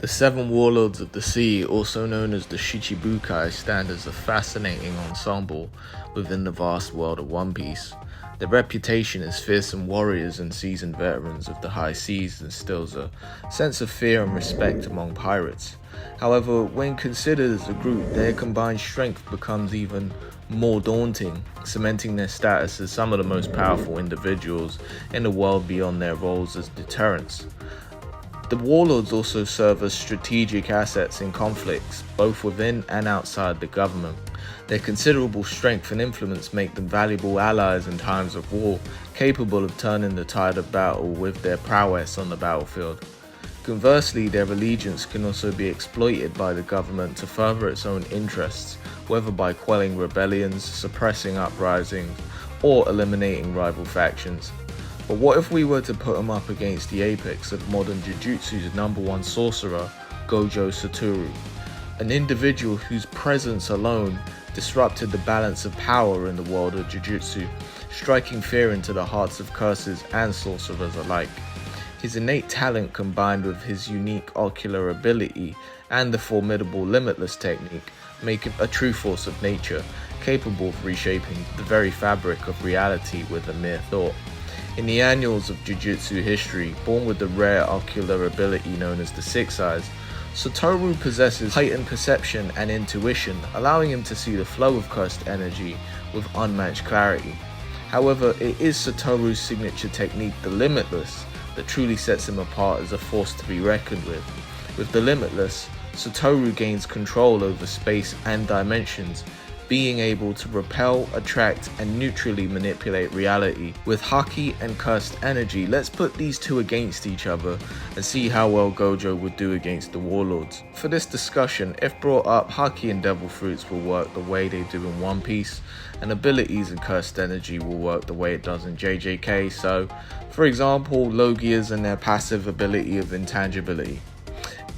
The Seven Warlords of the Sea, also known as the Shichibukai, stand as a fascinating ensemble within the vast world of One Piece. Their reputation as fearsome warriors and seasoned veterans of the high seas instills a sense of fear and respect among pirates. However, when considered as a group, their combined strength becomes even more daunting, cementing their status as some of the most powerful individuals in the world beyond their roles as deterrents. The Warlords also serve as strategic assets in conflicts, both within and outside the government. Their considerable strength and influence make them valuable allies in times of war, capable of turning the tide of battle with their prowess on the battlefield. Conversely, their allegiance can also be exploited by the government to further its own interests, whether by quelling rebellions, suppressing uprisings, or eliminating rival factions. But what if we were to put them up against the apex of modern Jujutsu's #1 sorcerer, Gojo Satoru, an individual whose presence alone disrupted the balance of power in the world of Jujutsu, striking fear into the hearts of cursors and sorcerers alike. His innate talent combined with his unique ocular ability and the formidable limitless technique make him a true force of nature, capable of reshaping the very fabric of reality with a mere thought. In the annals of Jujutsu history, born with the rare ocular ability known as the Six Eyes, Satoru possesses heightened perception and intuition, allowing him to see the flow of cursed energy with unmatched clarity. However, it is Satoru's signature technique, the Limitless, that truly sets him apart as a force to be reckoned with. With the Limitless, Satoru gains control over space and dimensions, being able to repel, attract, and neutrally manipulate reality. With Haki and cursed energy, let's put these two against each other and see how well Gojo would do against the Warlords. For this discussion, if brought up, Haki and Devil Fruits will work the way they do in One Piece, and abilities and cursed energy will work the way it does in JJK. So, for example, Logias and their passive ability of intangibility.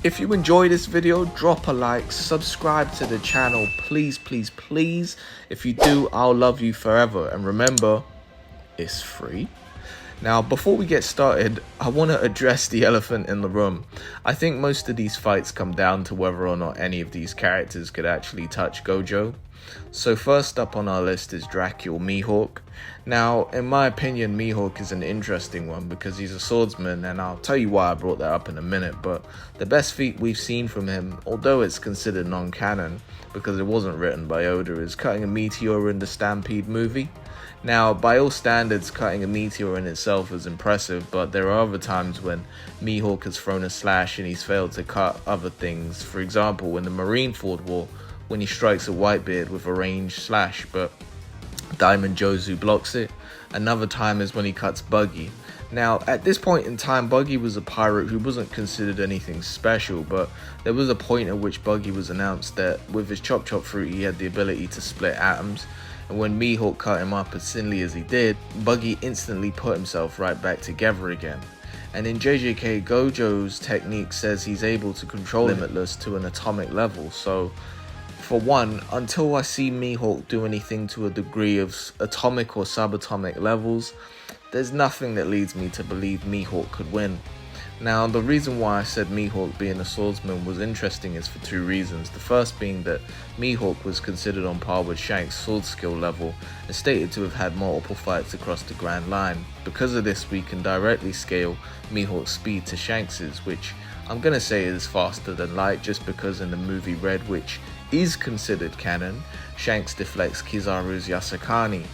If you enjoyed this video, drop a like, subscribe to the channel, please, please, please. If you do, I'll love you forever. And remember, it's free. Now, before we get started, I want to address the elephant in the room. I think most of these fights come down to whether or not any of these characters could actually touch Gojo. So first up on our list is Dracula Mihawk. Now, in my opinion, Mihawk is an interesting one because he's a swordsman, and I'll tell you why I brought that up in a minute, but the best feat we've seen from him, although it's considered non-canon because it wasn't written by Oda, is cutting a meteor in the Stampede movie. Now, by all standards, cutting a meteor in itself is impressive, but there are other times when Mihawk has thrown a slash and he's failed to cut other things. For example, in the Marineford War, when he strikes a Whitebeard with a ranged slash, but Diamond Jozu blocks it. Another time is when he cuts Buggy. Now, at this point in time, Buggy was a pirate who wasn't considered anything special, but there was a point at which Buggy was announced that with his Chop Chop Fruit, he had the ability to split atoms. And when Mihawk cut him up as thinly as he did, Buggy instantly put himself right back together again. And in JJK, Gojo's technique says he's able to control Limitless to an atomic level, so for one, until I see Mihawk do anything to a degree of atomic or subatomic levels, there's nothing that leads me to believe Mihawk could win. Now, the reason why I said Mihawk being a swordsman was interesting is for two reasons. The first being that Mihawk was considered on par with Shanks' sword skill level and stated to have had multiple fights across the Grand Line. Because of this, we can directly scale Mihawk's speed to Shanks's, which I'm gonna say is faster than light just because in the movie Red, which is considered canon, Shanks deflects Kizaru's Yasakani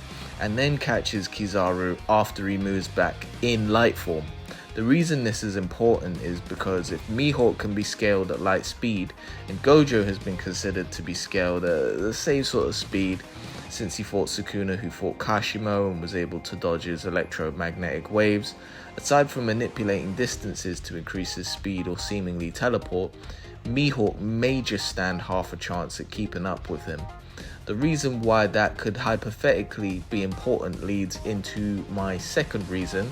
and then catches Kizaru after he moves back in light form. The reason this is important is because if Mihawk can be scaled at light speed, and Gojo has been considered to be scaled at the same sort of speed since he fought Sukuna, who fought Kashimo and was able to dodge his electromagnetic waves, aside from manipulating distances to increase his speed or seemingly teleport, Mihawk may just stand half a chance at keeping up with him. The reason why that could hypothetically be important leads into my second reason.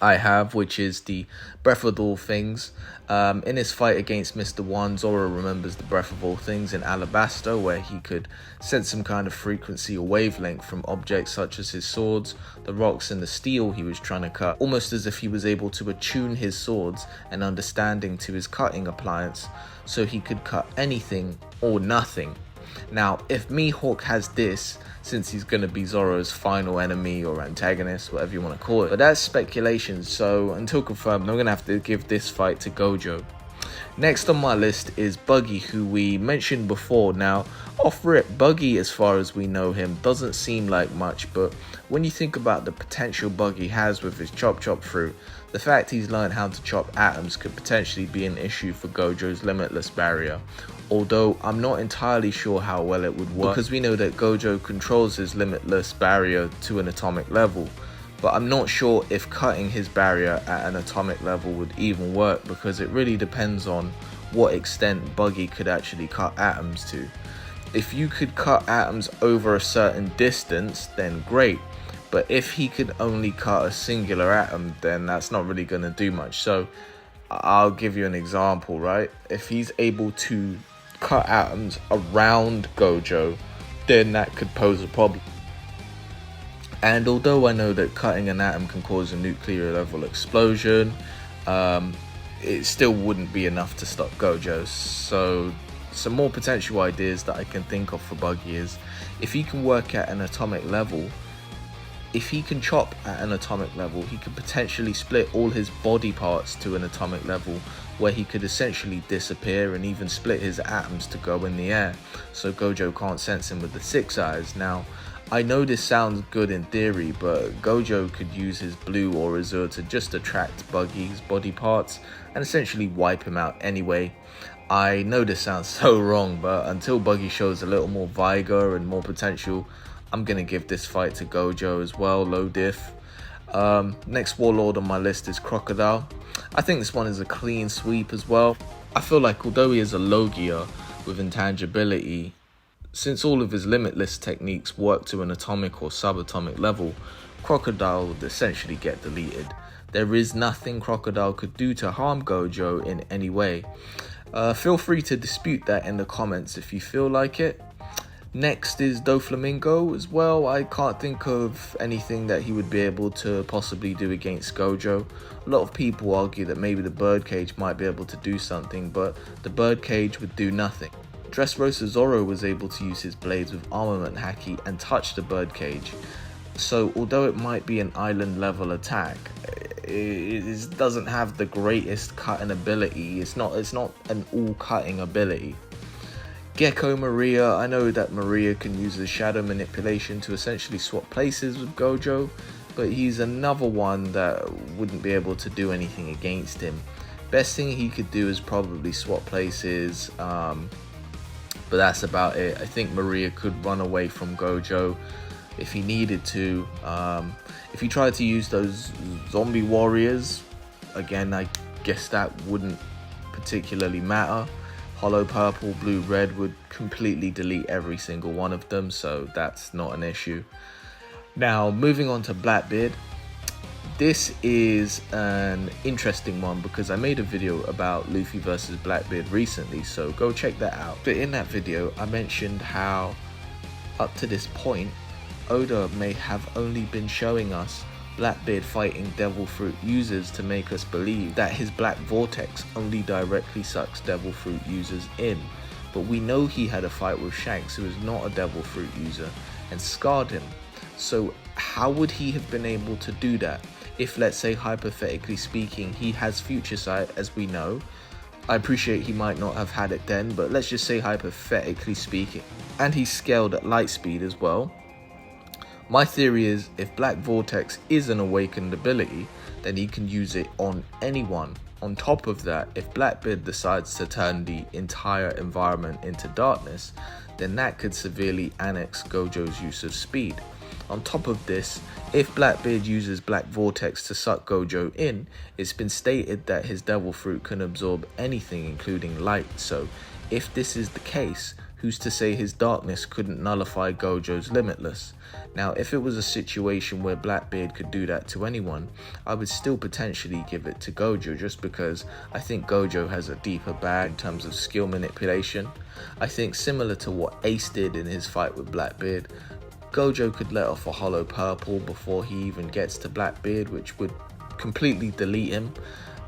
I have, which is the Breath of All Things. In his fight against Mr. One, Zoro remembers the Breath of All Things in Alabasta, where he could sense some kind of frequency or wavelength from objects such as his swords, the rocks and the steel he was trying to cut, almost as if he was able to attune his swords and understanding to his cutting appliance, so he could cut anything or nothing. Now, if Mihawk has this, since he's going to be Zoro's final enemy or antagonist, whatever you want to call it, but that's speculation, so until confirmed, I'm going to have to give this fight to Gojo. Next on my list is Buggy, who we mentioned before. Now, off rip, Buggy, as far as we know him, doesn't seem like much, but when you think about the potential Buggy has with his chop fruit, the fact he's learned how to chop atoms could potentially be an issue for Gojo's limitless barrier. Although I'm not entirely sure how well it would work, because we know that Gojo controls his limitless barrier to an atomic level, but I'm not sure if cutting his barrier at an atomic level would even work, because it really depends on what extent Buggy could actually cut atoms to. If you could cut atoms over a certain distance, then great, but if he could only cut a singular atom, then that's not really going to do much. So I'll give you an example, right? If he's able to cut atoms around Gojo, then that could pose a problem. And although I know that cutting an atom can cause a nuclear level explosion, it still wouldn't be enough to stop Gojo. So some more potential ideas that I can think of for Buggy is, if he can work at an atomic level, if he can chop at an atomic level, he could potentially split all his body parts to an atomic level, where he could essentially disappear and even split his atoms to go in the air, so Gojo can't sense him with the 6 eyes. Now, I know this sounds good in theory, but Gojo could use his blue or azure to just attract Buggy's body parts and essentially wipe him out anyway. I know this sounds so wrong, but until Buggy shows a little more vigor and more potential, I'm going to give this fight to Gojo as well, low diff. Next warlord on my list is Crocodile. I think this one is a clean sweep as well. I feel like although he is a Logia with intangibility, since all of his limitless techniques work to an atomic or subatomic level, Crocodile would essentially get deleted. There is nothing Crocodile could do to harm Gojo in any way. Feel free to dispute that in the comments if you feel like it. Next is Doflamingo as well. I can't think of anything that he would be able to possibly do against Gojo. A lot of people argue that maybe the birdcage might be able to do something, but the birdcage would do nothing. Dressrosa Zoro was able to use his blades with armament haki and touch the birdcage. So although it might be an island level attack, it doesn't have the greatest cutting ability. It's not an all cutting ability. Gecko Moria, I know that Moria can use his shadow manipulation to essentially swap places with Gojo, but he's another one that wouldn't be able to do anything against him. Best thing he could do is probably swap places, but that's about it. I think Moria could run away from Gojo if he needed to. If he tried to use those zombie warriors, again, I guess that wouldn't particularly matter. Hollow purple, blue, red would completely delete every single one of them, so that's not an issue. Now, moving on to Blackbeard. This is an interesting one because I made a video about Luffy versus Blackbeard recently, so go check that out. But in that video, I mentioned how up to this point, Oda may have only been showing us Blackbeard fighting Devil Fruit users to make us believe that his Black Vortex only directly sucks Devil Fruit users in. But we know he had a fight with Shanks, who is not a Devil Fruit user, and scarred him. So how would he have been able to do that if, let's say, hypothetically speaking, he has Future Sight, as we know? I appreciate he might not have had it then, but let's just say hypothetically speaking. And he's scaled at light speed as well. My theory is, if Black Vortex is an awakened ability, then he can use it on anyone. On top of that, if Blackbeard decides to turn the entire environment into darkness, then that could severely annex Gojo's use of speed. On top of this, if Blackbeard uses Black Vortex to suck Gojo in, it's been stated that his Devil Fruit can absorb anything including light, so if this is the case, who's to say his darkness couldn't nullify Gojo's limitless? Now, if it was a situation where Blackbeard could do that to anyone, I would still potentially give it to Gojo, just because I think Gojo has a deeper bag in terms of skill manipulation. I think similar to what Ace did in his fight with Blackbeard, Gojo could let off a hollow purple before he even gets to Blackbeard, which would completely delete him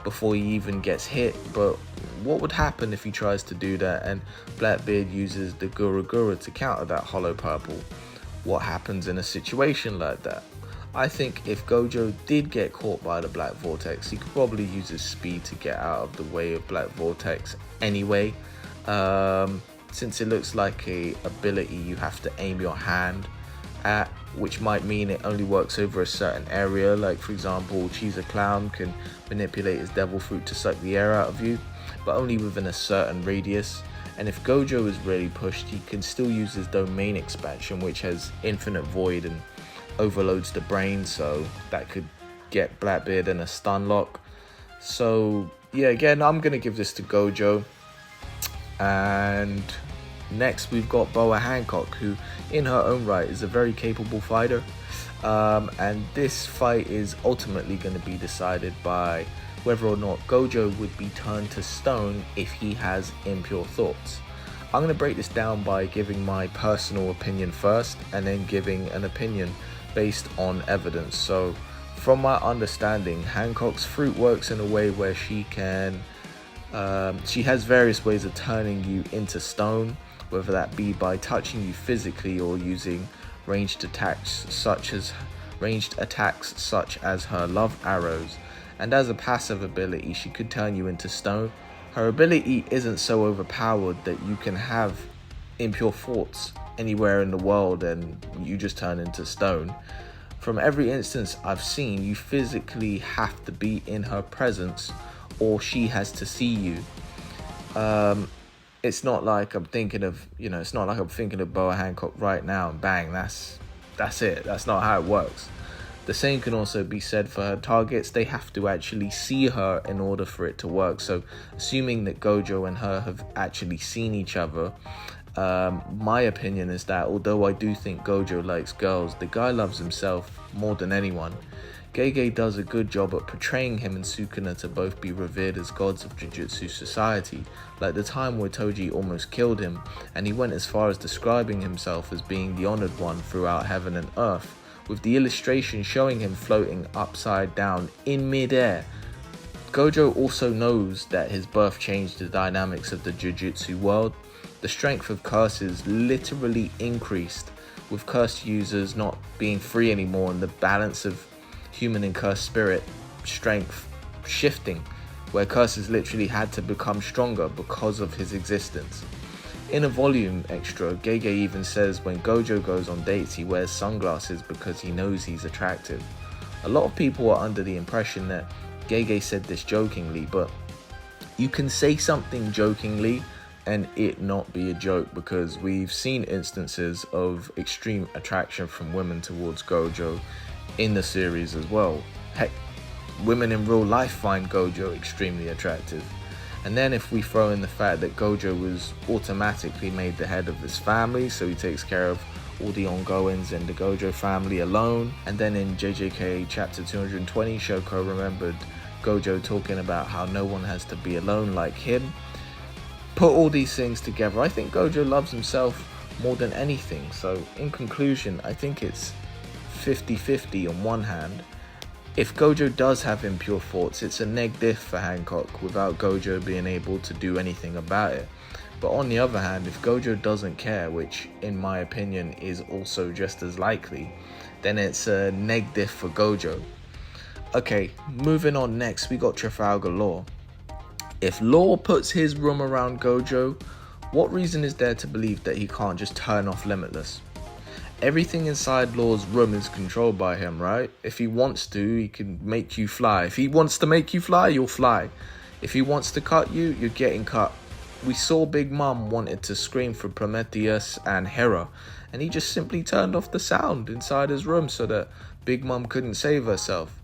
before he even gets hit. But what would happen if he tries to do that and Blackbeard uses the Gura to counter that hollow purple? What happens in a situation like that? I think if Gojo did get caught by the Black Vortex, he could probably use his speed to get out of the way of Black Vortex anyway. Since it looks like a ability you have to aim your hand at, which might mean it only works over a certain area. Like, for example, Cheese a Clown can manipulate his devil fruit to suck the air out of you, but only within a certain radius. And if Gojo is really pushed, he can still use his domain expansion, which has infinite void and overloads the brain, so that could get Blackbeard in a stun lock. So yeah, again, I'm gonna give this to Gojo. And next we've got Boa Hancock, who in her own right is a very capable fighter, and this fight is ultimately going to be decided by whether or not Gojo would be turned to stone if he has impure thoughts. I'm going to break this down by giving my personal opinion first, and then giving an opinion based on evidence. So from my understanding, Hancock's fruit works in a way where she has various ways of turning you into stone, whether that be by touching you physically or using ranged attacks such as her love arrows. And as a passive ability, she could turn you into stone. Her ability isn't so overpowered that you can have impure thoughts anywhere in the world and you just turn into stone. From every instance I've seen, you physically have to be in her presence or she has to see you. It's not like I'm thinking of, Boa Hancock right now and bang, that's it. That's not how it works. The same can also be said for her targets. They have to actually see her in order for it to work. So assuming that Gojo and her have actually seen each other, my opinion is that although I do think Gojo likes girls, the guy loves himself more than anyone. Gege does a good job at portraying him and Sukuna to both be revered as gods of Jujutsu society, like the time where Toji almost killed him, and he went as far as describing himself as being the honored one throughout heaven and earth, with the illustration showing him floating upside down in midair. Gojo also knows that his birth changed the dynamics of the Jujutsu world. The strength of curses literally increased, with cursed users not being free anymore and the balance of human and cursed spirit strength shifting, where curses literally had to become stronger because of his existence. In a volume extra, Gege even says when Gojo goes on dates he wears sunglasses because he knows he's attractive. A lot of people are under the impression that Gege said this jokingly, but you can say something jokingly and it not be a joke, because we've seen instances of extreme attraction from women towards Gojo in the series as well. Heck, women in real life find Gojo extremely attractive. And then if we throw in the fact that Gojo was automatically made the head of his family, so he takes care of all the ongoings in the Gojo family alone. And then in JJK chapter 220, Shoko remembered Gojo talking about how no one has to be alone like him. Put all these things together, I think Gojo loves himself more than anything. So in conclusion, I think it's 50-50 on one hand. If Gojo does have impure thoughts, it's a neg diff for Hancock without Gojo being able to do anything about it. But on the other hand, if Gojo doesn't care, which in my opinion is also just as likely, then it's a neg diff for Gojo. Okay, moving on, next we got Trafalgar Law. If Law puts his room around Gojo, what reason is there to believe that he can't just turn off Limitless? Everything inside Law's room is controlled by him, right? If he wants to, he can make you fly. If he wants to make you fly, you'll fly. If he wants to cut you, you're getting cut. We saw Big Mom wanted to scream for Prometheus and Hera, and he just simply turned off the sound inside his room so that Big Mom couldn't save herself.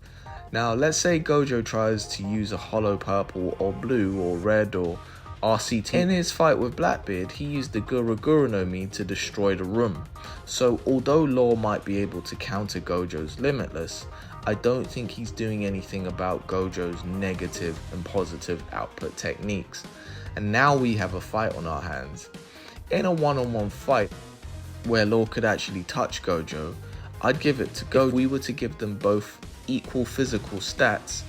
Now, let's say Gojo tries to use a hollow purple or blue or red or RCT. In his fight with Blackbeard, he used the Guru no Mi to destroy the room. So although Law might be able to counter Gojo's limitless, I don't think he's doing anything about Gojo's negative and positive output techniques. And now we have a fight on our hands. In a one-on-one fight where Law could actually touch Gojo, I'd give it to Gojo. If we were to give them both equal physical stats,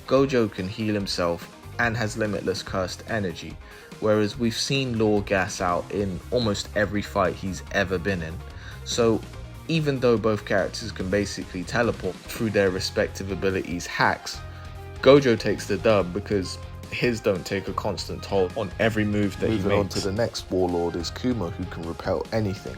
Gojo can heal himself and has limitless cursed energy, whereas we've seen Law gas out in almost every fight he's ever been in. So even though both characters can basically teleport through their respective abilities hacks, Gojo takes the dub because his don't take a constant toll on every move that he makes. Moving on to the next warlord is Kuma, who can repel anything.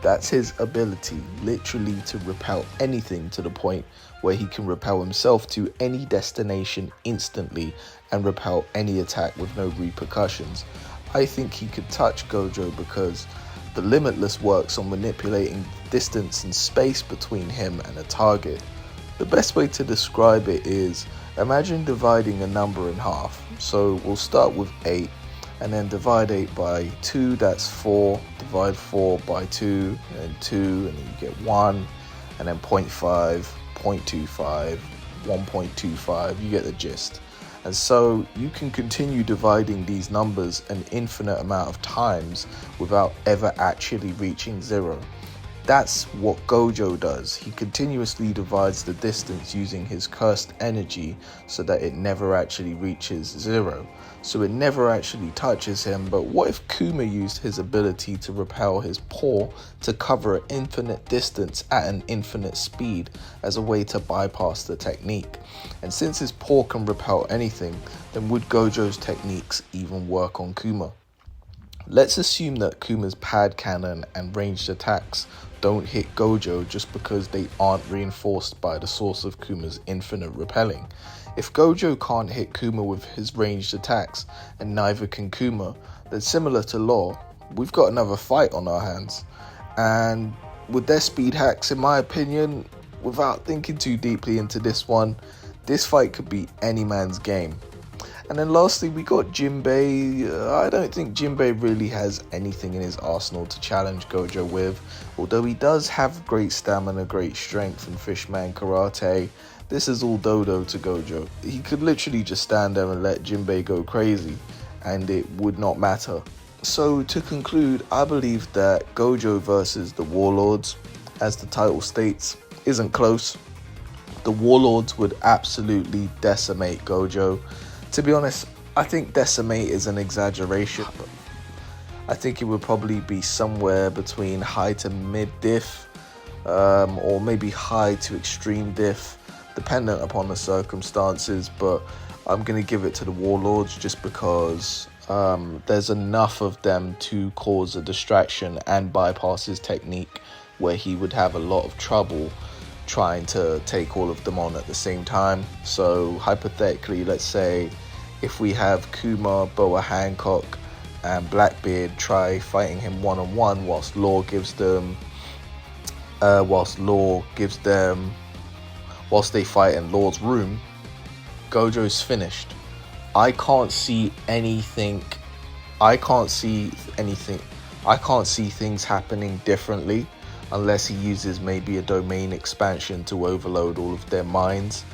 That's his ability, literally to repel anything, to the point where he can repel himself to any destination instantly and repel any attack with no repercussions. I think he could touch Gojo because the limitless works on manipulating distance and space between him and a target. The best way to describe it is, imagine dividing a number in half. So we'll start with 8 and then divide 8 by 2, that's 4, divide 4 by 2, and then 2, and then you get 1, and then 0.5, 0.25, 1.25, you get the gist. And so you can continue dividing these numbers an infinite amount of times without ever actually reaching 0. That's what Gojo does. He continuously divides the distance using his cursed energy so that it never actually reaches 0. So it never actually touches him. But what if Kuma used his ability to repel his paw to cover an infinite distance at an infinite speed as a way to bypass the technique? And since his paw can repel anything, then would Gojo's techniques even work on Kuma? Let's assume that Kuma's pad cannon and ranged attacks don't hit Gojo just because they aren't reinforced by the source of Kuma's infinite repelling. If Gojo can't hit Kuma with his ranged attacks, and neither can Kuma, then similar to Law, we've got another fight on our hands. And with their speed hacks, in my opinion, without thinking too deeply into this one, this fight could be any man's game. And then lastly, we got Jinbe. I don't think Jinbe really has anything in his arsenal to challenge Gojo with. Although he does have great stamina, great strength, and fishman karate, this is all dodo to Gojo. He could literally just stand there and let Jinbe go crazy, and it would not matter. So to conclude, I believe that Gojo versus the Warlords, as the title states, isn't close. The Warlords would absolutely decimate Gojo. To be honest, I think decimate is an exaggeration. I think it would probably be somewhere between high to mid diff, or maybe high to extreme diff, dependent upon the circumstances. But I'm going to give it to the Warlords just because there's enough of them to cause a distraction and bypass his technique, where he would have a lot of trouble trying to take all of them on at the same time. So hypothetically, let's say if we have Kuma, Boa Hancock, and Blackbeard try fighting him one-on-one whilst they fight in Law's room, Gojo's finished. I can't see things happening differently unless he uses maybe a domain expansion to overload all of their minds.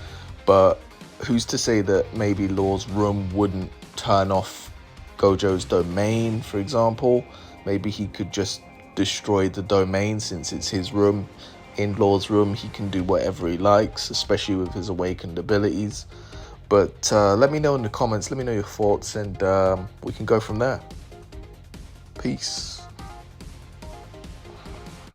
But who's to say that maybe Law's room wouldn't turn off Gojo's domain, for example? Maybe he could just destroy the domain since it's his room. In Law's room, he can do whatever he likes, especially with his awakened abilities. But let me know in the comments, let me know your thoughts, and we can go from there. Peace.